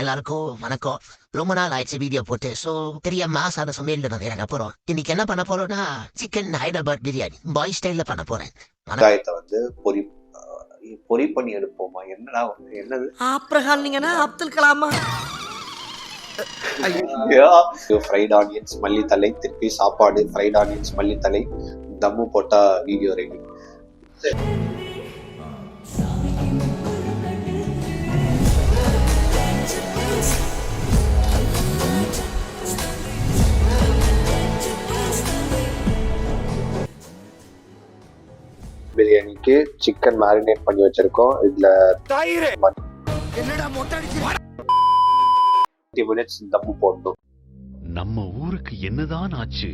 எல்லாருக்கும் வணக்கம். ரொம்ப நாள் ஆயிடுச்சு வீடியோ போட்டு. ஸோ பெரிய மாசான சமையல் தான் இறங்க போறோம். இன்னைக்கு என்ன பண்ண போறோம்னா சிக்கன் ஹைதராபாத் பிரியாணி பாய் ஸ்டைல்ல பண்ண போறேன். வெங்காயத்தை வந்து பொரி பண்ணி எடுப்போமா? என்னடா என்னது ஆப்ரஹால்னீங்கன்னா அப்துல் கலாமா? ஃப்ரைட் ஆனியன்ஸ் மல்லித்தலை, திருப்பி சாப்பாடு, ஃப்ரைட் ஆனியன்ஸ் மல்லித்தலை, தம்மு போட்டா வீடியோ ரெடி. பிரியாணிக்கு சிக்கன் மேரினேட் பண்ணி வச்சிருக்கோம். இதுல 20 மினிட்ஸ் தம்மு போடணும். நம்ம ஊருக்கு என்னதான் ஆச்சு?